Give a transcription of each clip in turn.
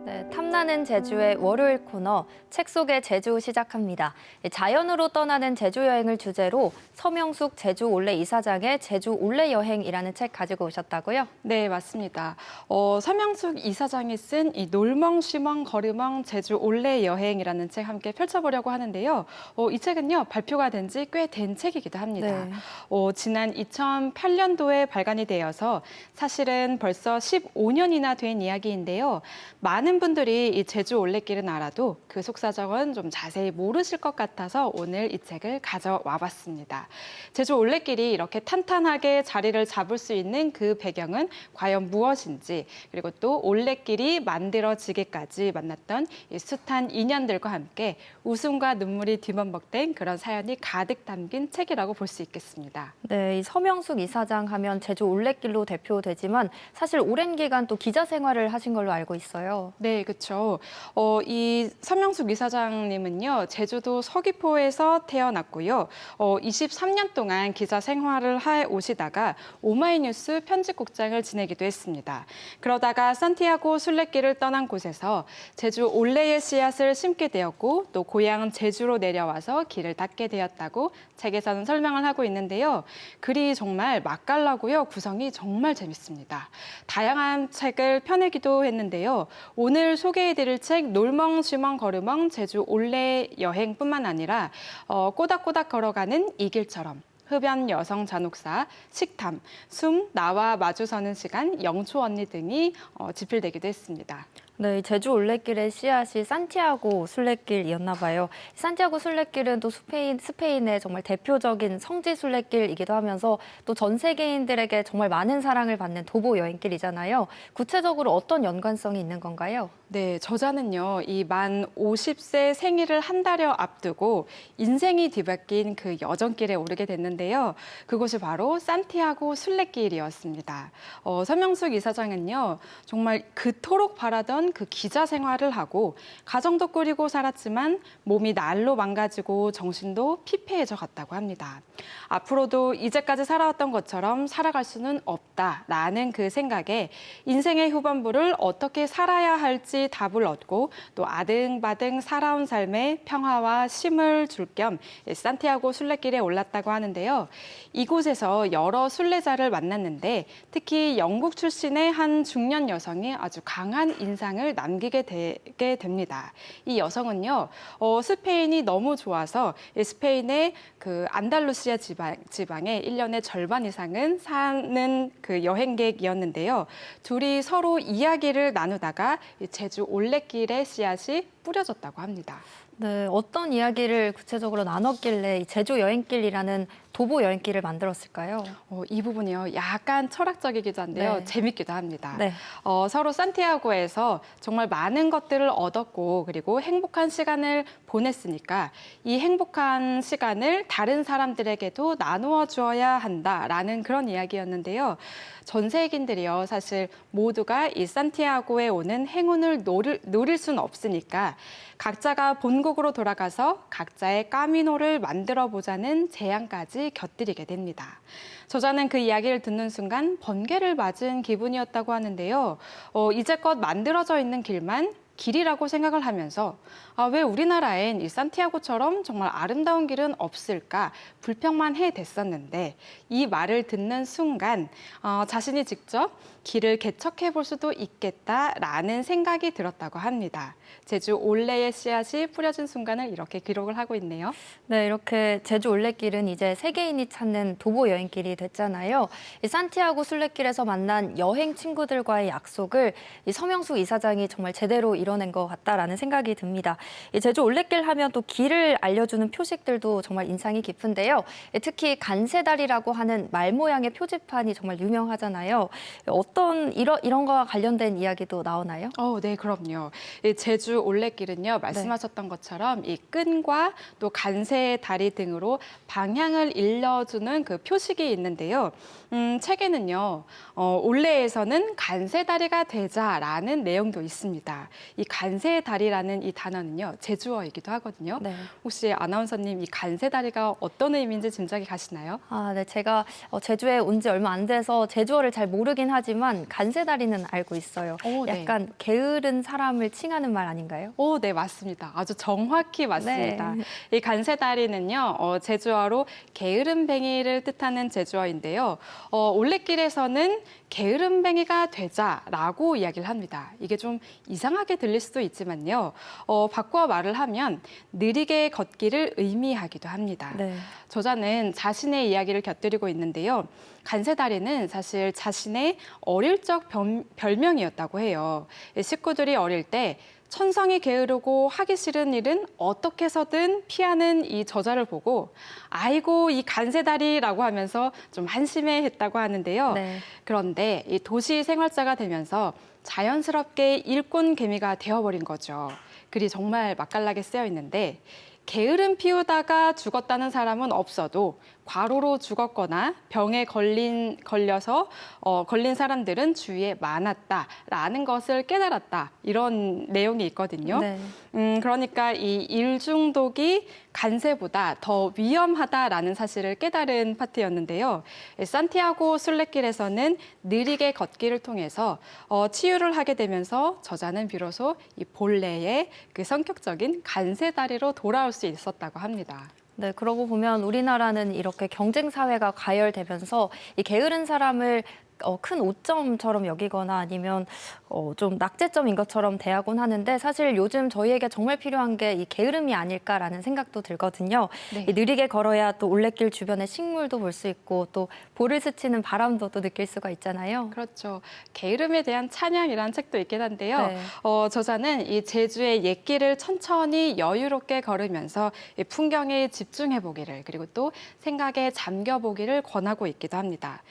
네, 탐나는 제주의 월요일 코너 책 속의 제주 시작합니다. 자연으로 떠나는 제주 여행을 주제로 서명숙 제주 올레 이사장의 제주 올레 여행이라는 책 가지고 오셨다고요? 네, 맞습니다. 서명숙 이사장이 쓴 이 놀멍 쉬멍 걸으멍 제주 올레 여행이라는 책 함께 펼쳐보려고 하는데요. 이 책은요, 발표가 된 지 꽤 된 책이기도 합니다. 네. 지난 2008년도에 발간이 되어서 사실은 벌써 15년이나 된 이야기인데요. 많은 분들이 이 제주 올레길은 알아도 그 속사정은 좀 자세히 모르실 것 같아서 오늘 이 책을 가져와 봤습니다. 제주 올레길이 이렇게 탄탄하게 자리를 잡을 수 있는 그 배경은 과연 무엇인지, 그리고 또 올레길이 만들어지기까지 만났던 이 숱한 인연들과 함께 웃음과 눈물이 뒤범벅된 그런 사연이 가득 담긴 책이라고 볼 수 있겠습니다. 네, 이 서명숙 이사장 하면 제주 올레길로 대표되지만 사실 오랜 기간 또 기자 생활을 하신 걸로 알고 있어요. 네, 그렇죠. 이 서명숙 이사장님은요, 제주도 서귀포에서 태어났고요. 23년 동안 기자 생활을 해 오시다가 오마이뉴스 편집국장을 지내기도 했습니다. 그러다가 산티아고 순례길을 떠난 곳에서 제주 올레의 씨앗을 심게 되었고 또 고향 제주로 내려와서 길을 닦게 되었다고 책에서는 설명을 하고 있는데요. 글이 정말 맛깔나고요. 구성이 정말 재밌습니다. 다양한 책을 펴내기도 했는데요. 오늘 소개해드릴 책 놀멍 쉬멍 걸으멍 제주 올레 여행뿐만 아니라 꼬닥꼬닥 걸어가는 이 길처럼 흡연 여성 잔혹사, 식탐, 숨, 나와 마주서는 시간, 영초 언니 등이 집필되기도 했습니다. 네, 제주 올레길의 씨앗이 산티아고 순례길이었나 봐요. 산티아고 순례길은 또 스페인의 정말 대표적인 성지 순례길이기도 하면서 또 전 세계인들에게 정말 많은 사랑을 받는 도보 여행길이잖아요. 구체적으로 어떤 연관성이 있는 건가요? 네, 저자는요, 이 만 50세 생일을 한 달여 앞두고 인생이 뒤바뀐 그 여정길에 오르게 됐는데요. 그곳이 바로 산티아고 순례길이었습니다. 서명숙 이사장은요, 정말 그토록 바라던 그 기자 생활을 하고 가정도 꾸리고 살았지만 몸이 날로 망가지고 정신도 피폐해져 갔다고 합니다. 앞으로도 이제까지 살아왔던 것처럼 살아갈 수는 없다라는 그 생각에 인생의 후반부를 어떻게 살아야 할지 답을 얻고 또 아등바등 살아온 삶에 평화와 쉼을 줄 겸 산티아고 순례길에 올랐다고 하는데요. 이곳에서 여러 순례자를 만났는데 특히 영국 출신의 한 중년 여성이 아주 강한 인상을 남기게 되게 됩니다. 이 여성은요, 스페인이 너무 좋아서 스페인의 그 안달루시아 지방에 1년의 절반 이상은 사는 그 여행객이었는데요. 둘이 서로 이야기를 나누다가 제주 올레길의 씨앗이 뿌려졌다고 합니다. 네, 어떤 이야기를 구체적으로 나눴길래 이 제주 여행길이라는 도보 여행길을 만들었을까요? 이 부분이요. 약간 철학적이기도 한데요. 네. 재밌기도 합니다. 네. 서로 산티아고에서 정말 많은 것들을 얻었고 그리고 행복한 시간을 보냈으니까 이 행복한 시간을 다른 사람들에게도 나누어 주어야 한다라는 그런 이야기였는데요. 전 세계인들이요. 사실 모두가 이 산티아고에 오는 행운을 노릴 수는 없으니까 각자가 본국으로 돌아가서 각자의 까미노를 만들어 보자는 제안까지 곁들이게 됩니다. 저자는 그 이야기를 듣는 순간 번개를 맞은 기분이었다고 하는데요. 이제껏 만들어져 있는 길만 길이라고 생각을 하면서 왜 우리나라엔 이 산티아고처럼 정말 아름다운 길은 없을까 불평만 해댔었는데 이 말을 듣는 순간 자신이 직접 길을 개척해 볼 수도 있겠다라는 생각이 들었다고 합니다. 제주 올레의 씨앗이 뿌려진 순간을 이렇게 기록을 하고 있네요. 네, 이렇게 제주 올레길은 이제 세계인이 찾는 도보 여행길이 됐잖아요. 이 산티아고 순례길에서 만난 여행 친구들과의 약속을 이 서명숙 이사장이 정말 제대로 이뤄낸 것 같다라는 생각이 듭니다. 이 제주 올레길 하면 또 길을 알려주는 표식들도 정말 인상이 깊은데요. 특히 간세다리라고 하는 말 모양의 표지판이 정말 유명하잖아요. 어떤 이런 거와 관련된 이야기도 나오나요? 네, 그럼요. 이 제주 올레길은요, 말씀하셨던 것처럼 이 끈과 또 간세의 다리 등으로 방향을 일러주는 그 표식이 있는데요. 책에는요, 올레에서는 간세다리가 되자라는 내용도 있습니다. 이 간세다리라는 이 단어는요, 제주어이기도 하거든요. 네. 혹시 아나운서님 이 간세다리가 어떤 의미인지 짐작이 가시나요? 네, 제가 제주에 온 지 얼마 안 돼서 제주어를 잘 모르긴 하지만 모르지만 간세다리는 알고 있어요. 오, 네. 약간 게으른 사람을 칭하는 말 아닌가요? 오, 네, 맞습니다. 아주 정확히 맞습니다. 네. 이 간세다리는요, 제주어로 게으름뱅이를 뜻하는 제주어인데요. 올레길에서는 게으름뱅이가 되자라고 이야기를 합니다. 이게 좀 이상하게 들릴 수도 있지만요. 바꾸어 말을 하면 느리게 걷기를 의미하기도 합니다. 네. 저자는 자신의 이야기를 곁들이고 있는데요. 간세다리는 사실 자신의 어릴 적 별명이었다고 해요. 식구들이 어릴 때 천성이 게으르고 하기 싫은 일은 어떻게 해서든 피하는 이 저자를 보고 아이고 이 간세다리라고 하면서 좀 한심해했다고 하는데요. 네. 그런데 이 도시 생활자가 되면서 자연스럽게 일꾼 개미가 되어버린 거죠. 글이 정말 맛깔나게 쓰여 있는데 게으름 피우다가 죽었다는 사람은 없어도 과로로 죽었거나 병에 걸려서 걸린 사람들은 주위에 많았다라는 것을 깨달았다. 이런 내용이 있거든요. 네. 그러니까 이 일중독이 간세보다 더 위험하다라는 사실을 깨달은 파트였는데요. 산티아고 순례길에서는 느리게 걷기를 통해서 치유를 하게 되면서 저자는 비로소 이 본래의 그 성격적인 간세다리로 돌아올 수 있었다고 합니다. 네, 그러고 보면 우리나라는 이렇게 경쟁 사회가 가열되면서 이 게으른 사람을 큰 오점처럼 여기거나 아니면 좀 낙제점인 것처럼 대하곤 하는데 사실 요즘 저희에게 정말 필요한 게 이 게으름이 아닐까라는 생각도 들거든요. 네. 이 느리게 걸어야 또 올레길 주변의 식물도 볼 수 있고 또 볼을 스치는 바람도 또 느낄 수가 있잖아요. 그렇죠. 게으름에 대한 찬양이라는 책도 있긴 한데요. 네. 저자는 이 제주의 옛길을 천천히 여유롭게 걸으면서 이 풍경에 집중해 보기를 그리고 또 생각에 잠겨 보기를 권하고 있기도 합니다.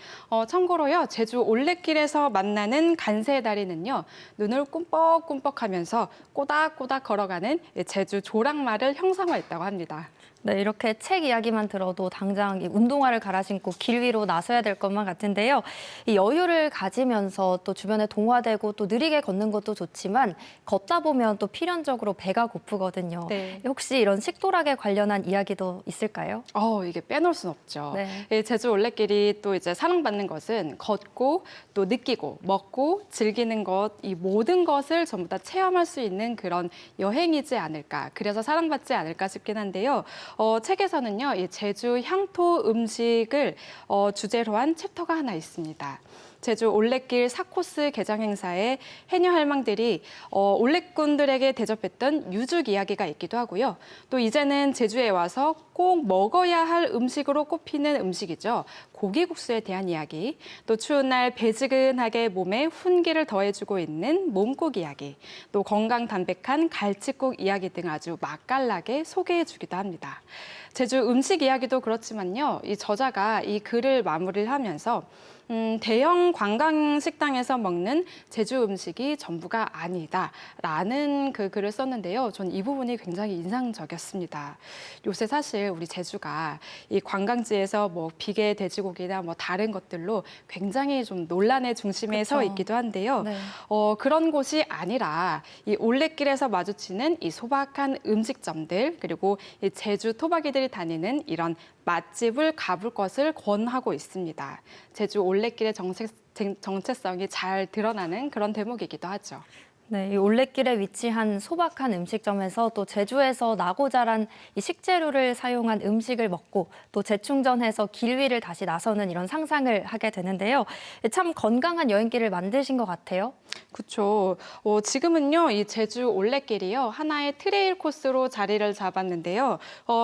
참고로요. 제주 올레길에서 만나는 간세다리는요. 눈을 꿈뻑꿈뻑하면서 꼬닥꼬닥 걸어가는 제주 조랑말을 형상화했다고 합니다. 네, 이렇게 책 이야기만 들어도 당장 이 운동화를 갈아 신고 길 위로 나서야 될 것만 같은데요. 이 여유를 가지면서 또 주변에 동화되고 또 느리게 걷는 것도 좋지만 걷다 보면 또 필연적으로 배가 고프거든요. 네. 혹시 이런 식도락에 관련한 이야기도 있을까요? 이게 빼놓을 순 없죠. 네. 이 제주 올레길이 또 이제 사랑받는 것은 걷고 또 느끼고 먹고 즐기는 것, 이 모든 것을 전부 다 체험할 수 있는 그런 여행이지 않을까. 그래서 사랑받지 않을까 싶긴 한데요. 책에서는요, 이 제주 향토 음식을 주제로 한 챕터가 하나 있습니다. 제주 올레길 4코스 개장 행사에 해녀 할망들이 올레꾼들에게 대접했던 유죽 이야기가 있기도 하고요. 또 이제는 제주에 와서 꼭 먹어야 할 음식으로 꼽히는 음식이죠. 고기국수에 대한 이야기, 또 추운 날 배지근하게 몸에 훈기를 더해주고 있는 몸국 이야기, 또 건강 담백한 갈치국 이야기 등 아주 맛깔나게 소개해주기도 합니다. 제주 음식 이야기도 그렇지만요. 이 저자가 이 글을 마무리를 하면서 대형 관광 식당에서 먹는 제주 음식이 전부가 아니다라는 그 글을 썼는데요. 전 이 부분이 굉장히 인상적이었습니다. 요새 사실 우리 제주가 이 관광지에서 뭐 비계 돼지고기나 뭐 다른 것들로 굉장히 좀 논란의 중심에 서 그쵸. 있기도 한데요. 네. 그런 곳이 아니라 이 올레길에서 마주치는 이 소박한 음식점들 그리고 이 제주 토박이들이 다니는 이런 맛집을 가볼 것을 권하고 있습니다. 제주 올레길의 정체성이 잘 드러나는 그런 대목이기도 하죠. 네, 이 올레길에 위치한 소박한 음식점에서 또 제주에서 나고 자란 이 식재료를 사용한 음식을 먹고 또 재충전해서 길 위를 다시 나서는 이런 상상을 하게 되는데요. 참 건강한 여행길을 만드신 것 같아요. 그렇죠. 지금은요, 이 제주 올레길이요, 하나의 트레일 코스로 자리를 잡았는데요.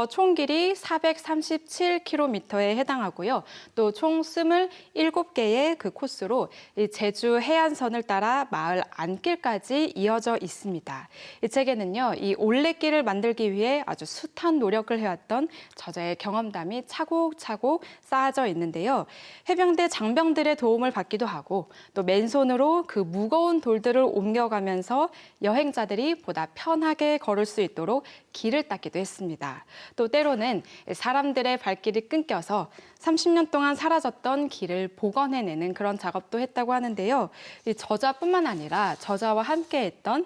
총 길이 437km에 해당하고요. 또 총 27개의 그 코스로 이 제주 해안선을 따라 마을 안길까지 이어져 있습니다. 이 책에는요, 이 올레길을 만들기 위해 아주 숱한 노력을 해왔던 저자의 경험담이 차곡차곡 쌓아져 있는데요. 해병대 장병들의 도움을 받기도 하고 또 맨손으로 그 무거운 돌들을 옮겨가면서 여행자들이 보다 편하게 걸을 수 있도록 길을 닦기도 했습니다. 또 때로는 사람들의 발길이 끊겨서 30년 동안 사라졌던 길을 복원해내는 그런 작업도 했다고 하는데요. 이 저자뿐만 아니라 저자와 함께 함께했던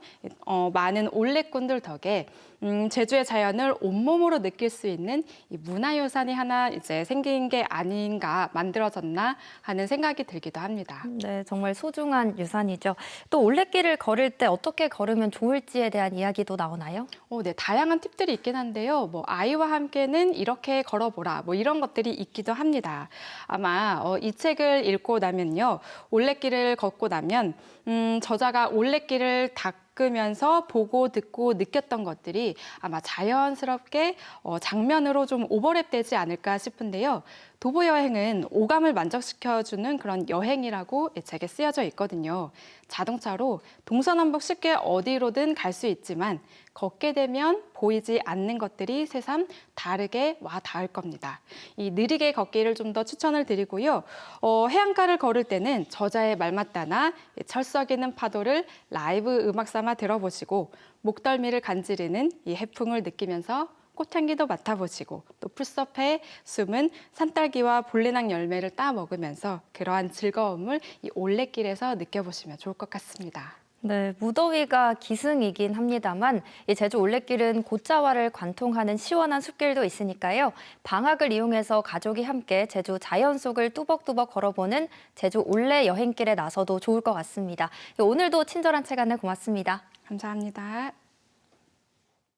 많은 올레꾼들 덕에 제주의 자연을 온몸으로 느낄 수 있는 이 문화유산이 하나 이제 생긴 게 아닌가, 만들어졌나 하는 생각이 들기도 합니다. 네, 정말 소중한 유산이죠. 또 올레길을 걸을 때 어떻게 걸으면 좋을지에 대한 이야기도 나오나요? 네, 다양한 팁들이 있긴 한데요. 아이와 함께는 이렇게 걸어보라, 이런 것들이 있기도 합니다. 아마 이 책을 읽고 나면요, 올레길을 걷고 나면 저자가 올레길을 닦으면서 보고 듣고 느꼈던 것들이 아마 자연스럽게 장면으로 좀 오버랩되지 않을까 싶은데요. 도보 여행은 오감을 만족시켜주는 그런 여행이라고 이 책에 쓰여져 있거든요. 자동차로 동서남북 쉽게 어디로든 갈 수 있지만 걷게 되면 보이지 않는 것들이 새삼 다르게 와 닿을 겁니다. 이 느리게 걷기를 좀 더 추천을 드리고요. 해안가를 걸을 때는 저자의 말맞다나 철썩이는 파도를 라이브 음악 삼아 들어보시고 목덜미를 간지르는 이 해풍을 느끼면서 꽃향기도 맡아보시고 또 풀숲에 숨은 산딸기와 볼레낭 열매를 따 먹으면서 그러한 즐거움을 이 올레길에서 느껴보시면 좋을 것 같습니다. 네, 무더위가 기승이긴 합니다만 이 제주 올레길은 곶자와를 관통하는 시원한 숲길도 있으니까요. 방학을 이용해서 가족이 함께 제주 자연 속을 뚜벅뚜벅 걸어보는 제주 올레 여행길에 나서도 좋을 것 같습니다. 오늘도 친절한 책 안내 고맙습니다. 감사합니다.